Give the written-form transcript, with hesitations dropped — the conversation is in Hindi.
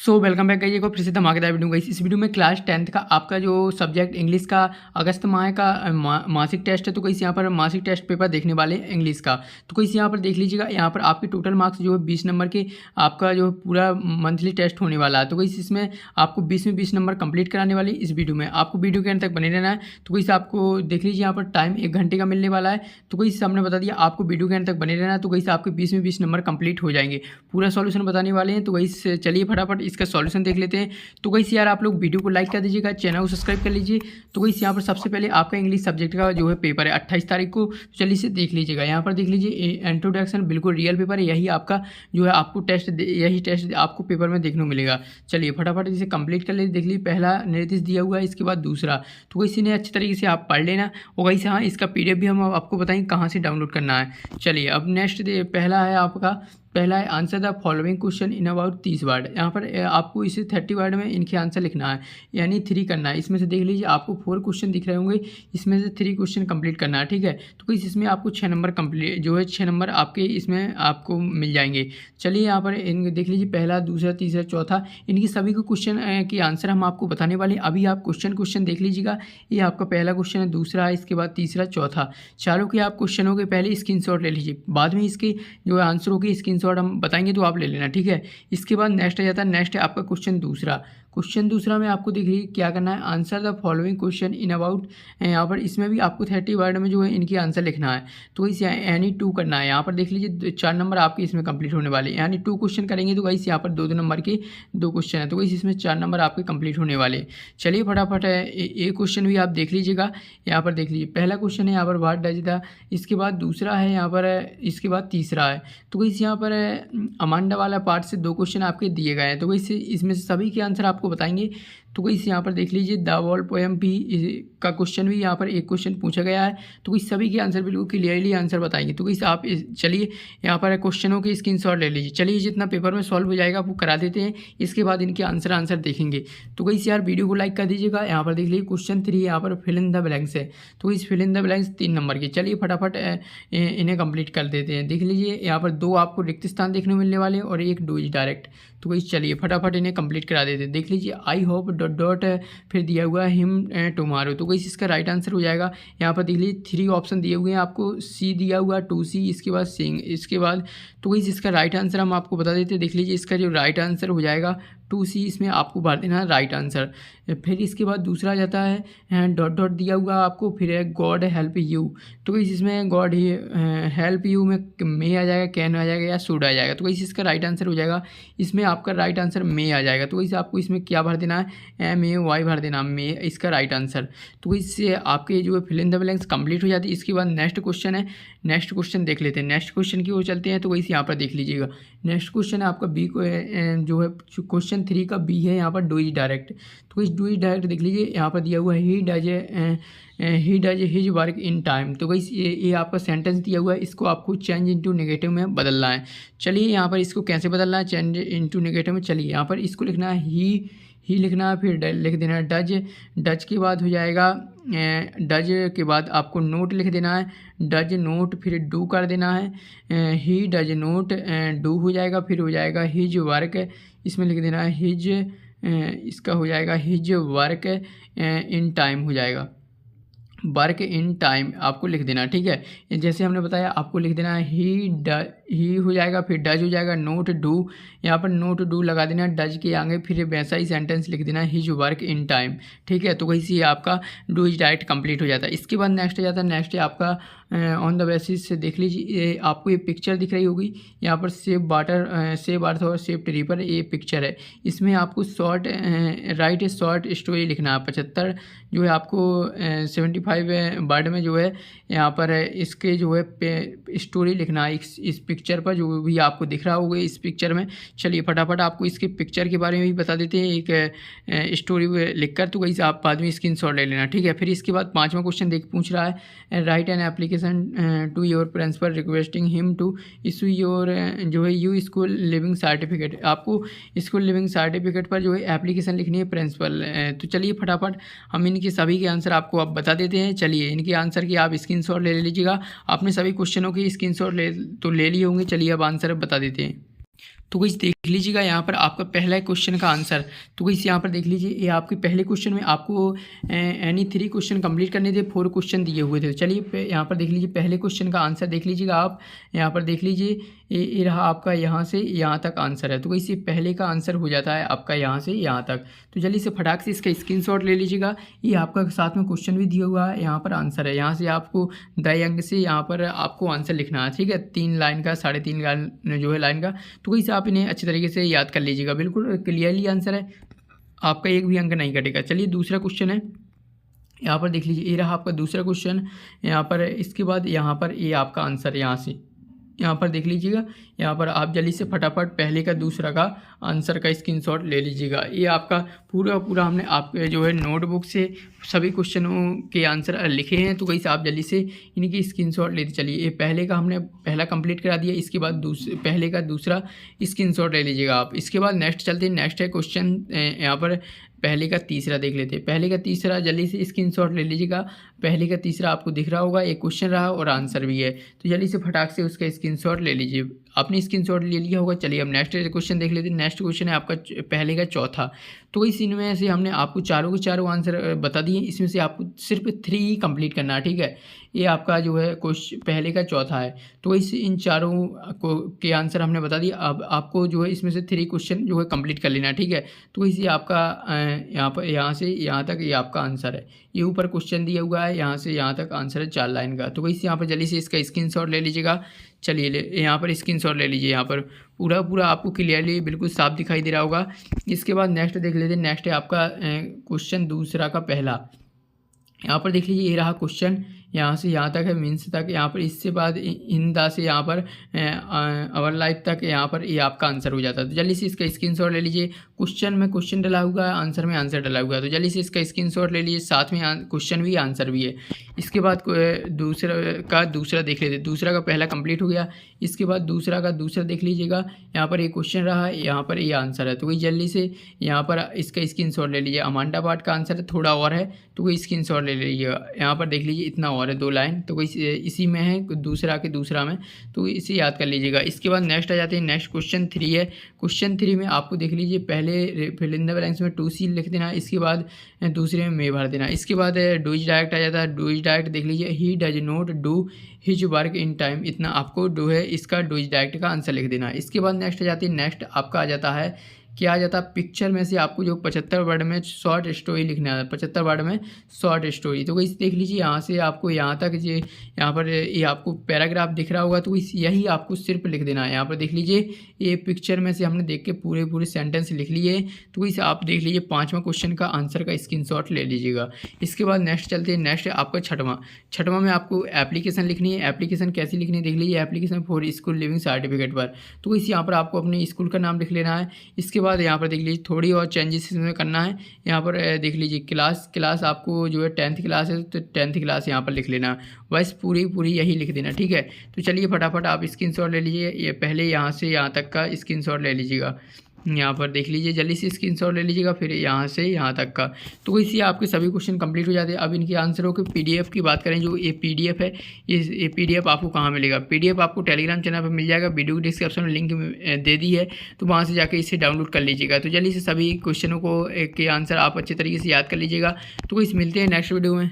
वेलकम बैक गाइस, एक और फिर से धमाकेदार वीडियो गाइस। इस वीडियो में क्लास 10th का आपका जो सब्जेक्ट इंग्लिश का अगस्त माह का मासिक टेस्ट है, तो गाइस यहाँ पर मासिक टेस्ट पेपर देखने वाले हैं इंग्लिश का। तो गाइस यहाँ पर देख लीजिएगा, यहाँ पर आपके टोटल मार्क्स जो है 20 नंबर के आपका जो पूरा मंथली टेस्ट होने वाला है। तो गाइस इसमें आपको 20 में 20 नंबर कंप्लीट कराने वाले इस वीडियो में, आपको वीडियो के अंत तक बने रहना है। तो गाइस आपको देख लीजिए यहाँ पर टाइम 1 घंटे का मिलने वाला है। तो गाइस हमने बता दिया आपको वीडियो के अंत तक बने रहना है। तो गाइस आपके 20 में 20 नंबर कंप्लीट हो जाएंगे, पूरा सॉल्यूशन बताने वाले हैं। तो गाइस चलिए फटाफट इसका सॉल्यूशन देख लेते हैं। तो गाइस यार आप लोग वीडियो को लाइक कर दीजिएगा, चैनल को सब्सक्राइब कर लीजिए। तो गाइस यहाँ पर सबसे पहले आपका इंग्लिश सब्जेक्ट का जो है पेपर है 28 तारीख को, चलिए इसे देख लीजिएगा। यहाँ पर देख लीजिए इंट्रोडक्शन, बिल्कुल रियल पेपर है, यही आपका जो है आपको यही टेस्ट आपको पेपर में देखने को मिलेगा। चलिए फटाफट इसे कंप्लीट कर लीजिए। देख लीजिए पहला निर्देश दिया हुआ है, इसके बाद दूसरा। तो गाइस इन्हें अच्छी तरीके से आप पढ़ लेना। और गाइस हाँ, इसका PDF भी हम आपको बताएंगे कहाँ से डाउनलोड करना है। चलिए अब नेक्स्ट पहला है आपका, पहला है answer the following question in about 30 word. यहाँ पर आपको इसे 30 वर्ड में इनके आंसर लिखना है, यानी 3 करना है। इसमें से देख लीजिए आपको 4 क्वेश्चन दिख रहे होंगे, इसमें से 3 क्वेश्चन कंप्लीट करना है, ठीक है। तो इसमें आपको 6 नंबर कंप्लीट जो है 6 नंबर आपके इसमें आपको मिल जाएंगे। चलिए यहाँ पर इन देख लीजिए पहला, दूसरा, तीसरा, चौथा, इनकी सभी को क्वेश्चन की आंसर हम आपको बताने वाले हैं। अभी आप क्वेश्चन देख लीजिएगा। ये आपका पहला क्वेश्चन है, दूसरा है, इसके बाद तीसरा, चौथा। चारों के आप क्वेश्चनों के पहले स्क्रीनशॉट ले लीजिए, बाद में इसके जो आंसरों की स्क्रीनशॉट हम बताएंगे तो आप ले लेना, ठीक है। इसके बाद नेक्स्ट आ जाता है, नेक्स्ट है आपका क्वेश्चन दूसरा में आपको देखिए क्या करना है, answer the following question in about. यहाँ पर इसमें भी आपको 30 वर्ड में जो है इनकी आंसर लिखना है। तो इस यानी 2 करना है। यहाँ पर देख लीजिए 4 नंबर आपके इसमें कंप्लीट होने वाले, यानी 2 क्वेश्चन करेंगे। तो गाइस यहाँ पर 2 नंबर के 2 क्वेश्चन है, तो गाइस इसमें 4 नंबर आपके कंप्लीट होने वाले। चलिए फटाफट है एक क्वेश्चन भी आप देख लीजिएगा। यहाँ पर देख लीजिए पहला क्वेश्चन है यहाँ पर व्हाट डज द, इसके बाद दूसरा है यहाँ पर, इसके बाद तीसरा है। तो गाइस यहाँ पर अमांडा वाला पार्ट से 2 क्वेश्चन आपके दिए गए हैं। तो गाइस इसमें से सभी के आंसर आपको बताएंगे। तो गाइस यहाँ पर देख लीजिए द वॉल पोएम भी का क्वेश्चन भी यहाँ पर एक क्वेश्चन पूछा गया है। तो गाइस सभी के आंसर बिल्कुल क्लियरली आंसर बताएंगे। तो गाइस आप चलिए यहाँ पर क्वेश्चनों के स्क्रीनशॉट ले लीजिए। चलिए जितना पेपर में सॉल्व हो जाएगा वो करा देते हैं, इसके बाद इनके आंसर देखेंगे। तो गाइस यार वीडियो को लाइक कर दीजिएगा। यहाँ पर देख लीजिए क्वेश्चन 3 यहाँ पर फिल इन द ब्लैंक्स है। तो इस fill in the blanks 3 number के, चलिए फटाफट इन्हें कंप्लीट कर देते हैं। देख लीजिए यहाँ पर 2 आपको रिक्त स्थान देखने को मिलने वाले और 1 डू इज डायरेक्ट। तो गाइस चलिए फटाफट इन्हें कंप्लीट करा देते हैं। देख लीजिए आई होप डॉट डॉट फिर दिया हुआ है हिम टुमारो। तो गाइस इसका राइट आंसर हो जाएगा। यहाँ पर देख लीजिए 3 ऑप्शन दिए हुए हैं आपको, सी दिया हुआ 2C, इसके बाद सिंग, इसके बाद। तो गाइस इसका राइट आंसर हम आपको बता देते हैं। देख लीजिए इसका जो राइट आंसर हो जाएगा 2C, इसमें आपको भर देना है राइट आंसर। फिर इसके बाद दूसरा जाता है डॉट डॉट दिया हुआ आपको, फिर है गॉड हेल्प यू। तो गाइस इसमें गॉड हेल्प यू में मे आ जाएगा, कैन आ जाएगा या शुड आ जाएगा। तो गाइस इसका राइट आंसर हो जाएगा, इसमें आपका राइट आंसर मे आ जाएगा। तो गाइस आपको इसमें क्या भर देना है, MAY भर देना, मे इसका राइट आंसर। तो इससे आपके जो है fill in the blanks complete हो जाती है। इसके बाद नेक्स्ट क्वेश्चन है, नेक्स्ट क्वेश्चन देख लेते हैं। नेक्स्ट क्वेश्चन की ओर चलते हैं। तो गाइस यहाँ पर देख लीजिएगा नेक्स्ट क्वेश्चन है आपका बी जो है क्वेश्चन 3 का बी है यहाँ पर डू इज डायरेक्ट। तो इस डू इज डायरेक्ट देख लीजिए यहाँ पर दिया हुआ है he does his work in time. तो गाइस ये आपका सेंटेंस दिया हुआ है, इसको आपको चेंज इनटू नेगेटिव में बदलना है। चलिए यहाँ पर इसको कैसे बदलना है चेंज इनटू नेगेटिव में, चलिए यहाँ पर इसको लिखना है ही लिखना है, फिर लिख देना है डज के बाद हो जाएगा डज के बाद आपको नोट लिख देना है, डज नोट, फिर डू कर देना है, ही डज नोट डू हो जाएगा, फिर हो जाएगा हिज वर्क, इसमें लिख देना है हिज, इसका हो जाएगा हिज वर्क इन टाइम हो जाएगा, वर्क इन टाइम आपको लिख देना, ठीक है। जैसे हमने बताया आपको लिख देना है ही हो जाएगा, फिर डज हो जाएगा, नोट डू, यहाँ पर नोट डू लगा देना डज के आगे, फिर वैसा ही सेंटेंस लिख देना हिज वर्क इन टाइम, ठीक है। तो वही से आपका डू इज डायरेक्ट कंप्लीट हो जाता है। इसके बाद नेक्स्ट आ जाता है, नेक्स्ट है आपका ऑन द बेसिस से देख लीजिए आपको ये पिक्चर दिख रही होगी यहाँ पर सेव अर्थ और सेव ट्री पर ये पिक्चर है। इसमें आपको शॉर्ट राइट ए शॉर्ट स्टोरी लिखना है। 75 जो है आपको 75 वर्ड में जो है यहाँ पर इसके जो है स्टोरी लिखना है इस पिक्चर पर, जो भी आपको दिख रहा होगा इस पिक्चर में। चलिए फटाफट आपको इसके पिक्चर के बारे में भी बता देते हैं एक स्टोरी लिख कर। तो वही आप बाद में स्क्रीनशॉट ले लेना, ठीक है। फिर इसके बाद 5वां क्वेश्चन पूछ रहा है write an application to your principal requesting him to issue your जो है यू स्कूल लिविंग सर्टिफिकेट। आपको स्कूल लिविंग सर्टिफिकेट पर जो है एप्लीकेशन लिखनी है प्रिंसिपल। तो चलिए फटाफट हम इनके सभी के आंसर आपको अब बता देते हैं। चलिए इनके आंसर की आप स्क्रीनशॉट ले लीजिएगा। आपने सभी क्वेश्चनों की स्क्रीनशॉट ले लिए होंगे। चलिए अब आंसर बता देते हैं। तो कुछ देख लीजिएगा यहाँ पर आपका पहला क्वेश्चन का आंसर। तो गाइस यहाँ पर देख लीजिए, ये आपके पहले क्वेश्चन में आपको एनी 3 क्वेश्चन कंप्लीट करने थे, 4 क्वेश्चन दिए हुए थे। चलिए यहाँ पर देख लीजिए पहले क्वेश्चन का आंसर देख लीजिएगा आप। यहाँ पर देख लीजिए ये रहा आपका यहाँ से यहाँ तक आंसर है। तो गाइस ये पहले का आंसर हो जाता है आपका यहाँ से यहाँ तक। तो जल्दी से फटाक से इसका स्क्रीनशॉट ले लीजिएगा। ये आपका साथ में क्वेश्चन भी दिया हुआ है, यहाँ पर आंसर है। यहाँ से आपको दाएं अंक से यहाँ पर आपको आंसर लिखना है, ठीक है, 3 लाइन का, 3.5 लाइन जो है लाइन का। तो गाइस आप इन्हें अच्छी तरीके से याद कर लीजिएगा, बिल्कुल क्लियरली आंसर है, आपका एक भी अंक नहीं कटेगा। चलिए दूसरा क्वेश्चन है, यहाँ पर देख लीजिए, ये रहा आपका दूसरा क्वेश्चन। यहाँ पर इसके बाद यहाँ पर ये आपका आंसर यहाँ से यहाँ पर देख लीजिएगा। यहाँ पर आप जल्दी से फटाफट पहले का दूसरा का आंसर का स्क्रीनशॉट ले लीजिएगा। ये आपका पूरा हमने आपके जो है नोटबुक से सभी क्वेश्चनों के आंसर लिखे हैं। तो कैसे आप जल्दी से इनकी स्क्रीनशॉट लेते चलिए। ये पहले का हमने पहला कंप्लीट करा दिया, इसके बाद पहले का दूसरा स्क्रीनशॉट ले लीजिएगा आप। इसके बाद नेक्स्ट चलते हैं। नेक्स्ट है क्वेश्चन यहाँ पर पहले का तीसरा देख लेते हैं। पहले का तीसरा जल्दी से स्क्रीनशॉट ले लीजिएगा। पहले का तीसरा आपको दिख रहा होगा, एक क्वेश्चन रहा और आंसर भी है। तो जल्दी से फटाक से उसका स्क्रीनशॉट ले लीजिए। आपने स्क्रीनशॉट ले लिया होगा। चलिए अब नेक्स्ट क्वेश्चन देख लेते हैं। नेक्स्ट क्वेश्चन है आपका पहले का चौथा। तो इस इनमें से हमने आपको चारों के चारों आंसर बता दिए, इसमें से आपको सिर्फ 3 ही कंप्लीट करना है, ठीक है। ये आपका जो है क्वेश्चन पहले का चौथा है। तो इन चारों को के आंसर हमने बता दिया। अब आपको जो है इसमें से 3 क्वेश्चन जो है कंप्लीट कर लेना है, ठीक है। तो इसी आपका यहाँ से यहाँ तक ये आपका आंसर है। ये ऊपर क्वेश्चन दिया हुआ है, यहाँ से यहाँ तक आंसर है 4 लाइन का। तो वैसे यहाँ पर जल्दी से इसका स्क्रीनशॉट ले लीजिएगा। चलिए यहाँ पर स्क्रीनशॉट ले लीजिए। यहाँ पर पूरा आपको क्लियरली बिल्कुल साफ दिखाई दे रहा होगा। इसके बाद नेक्स्ट देख लेते हैं। नेक्स्ट है आपका क्वेश्चन दूसरा का पहला। यहाँ पर देख लीजिए, ये रहा क्वेश्चन, यहाँ से यहाँ तक है, मीन्स तक। यहाँ पर इससे बाद इंदा से यहाँ पर अवर लाइफ तक, यहाँ पर ये आपका आंसर हो जाता है। तो जल्दी से इसका स्क्रीनशॉट ले लीजिए। क्वेश्चन में क्वेश्चन डला हुआ है, आंसर में आंसर डला हुआ है। तो जल्दी से इसका स्क्रीनशॉट ले लीजिए, साथ में क्वेश्चन भी आंसर भी है। इसके बाद दूसरा देख लेते। दूसरा का पहला कंप्लीट हो गया। इसके बाद दूसरा का दूसरा देख लीजिएगा। यहाँ पर एक क्वेश्चन रहा है, यहाँ पर ये आंसर है। तो वही जल्दी से यहाँ पर इसका स्क्रीनशॉट ले लीजिए। अमांडा पार्ट का आंसर है, थोड़ा और है, तो वही स्क्रीनशॉट ले लीजिएगा। यहाँ पर देख लीजिए इतना और है, 2 लाइन। तो वही इसी में है, दूसरा में, तो इसे याद कर लीजिएगा। इसके बाद नेक्स्ट आ जाते हैं। नेक्स्ट क्वेश्चन 3 है। क्वेश्चन 3 में आपको देख लीजिए, पहले फिल इन द ब्लैंक्स में 2C लिख देना, इसके बाद दूसरे में भर देना। इसके बाद डूज डायरेक्ट आ जाता है। डूज डायरेक्ट देख लीजिए, he does not do his work in time, इतना आपको डू है, इसका डूज डायरेक्ट का आंसर लिख देना। इसके बाद नेक्स्ट आ जाती है। नेक्स्ट आपका आ जाता है, क्या आ जाता है, पिक्चर में से आपको जो 75 वर्ड में शॉर्ट स्टोरी लिखना है, 75 वर्ड में शॉर्ट स्टोरी। तो इस देख लीजिए, यहाँ से आपको यहाँ तक यहाँ पर ये आपको पैराग्राफ दिख रहा होगा, तो इस यही आपको सिर्फ लिख देना है। यहाँ पर देख लीजिए, ये पिक्चर में से हमने देख के पूरे सेंटेंस लिख लिए। तो इसे आप देख लीजिए, 5वां क्वेश्चन का आंसर का स्क्रीनशॉट ले लीजिएगा। इसके बाद नेक्स्ट चलते हैं। नेक्स्ट है आपका छठवां में आपको एप्लीकेशन लिखनी है। एप्लीकेशन कैसी लिखनी है देख लीजिए, application for school leaving certificate पर। तो इस यहाँ पर आपको अपने स्कूल का नाम लिख लेना है। इसके बाद यहाँ पर देख लीजिए, थोड़ी और चेंजेस इसमें करना है। यहाँ पर देख लीजिए, क्लास आपको जो है 10th क्लास है, तो 10th क्लास यहाँ पर लिख लेना। बस पूरी यही लिख देना, ठीक है। तो चलिए फटाफट आप स्क्रीनशॉट ले लीजिए। ये पहले यहाँ से यहाँ तक का स्क्रीनशॉट ले लीजिएगा। यहाँ पर देख लीजिए, जल्दी से स्क्रीनशॉट ले लीजिएगा, फिर यहाँ से यहाँ तक का। तो इसी आपके सभी क्वेश्चन कंप्लीट हो जाते हैं। अब इनके आंसरों के PDF की बात करें, जो ये PDF है, ये PDF आपको कहाँ मिलेगा? PDF आपको टेलीग्राम चैनल पर मिल जाएगा। वीडियो के डिस्क्रिप्शन में लिंक दे दी है, तो वहाँ से जाकर इसे डाउनलोड कर लीजिएगा। तो जल्दी से सभी क्वेश्चनों को के आंसर आप अच्छे तरीके से याद कर लीजिएगा। तो इस मिलते हैं नेक्स्ट वीडियो में।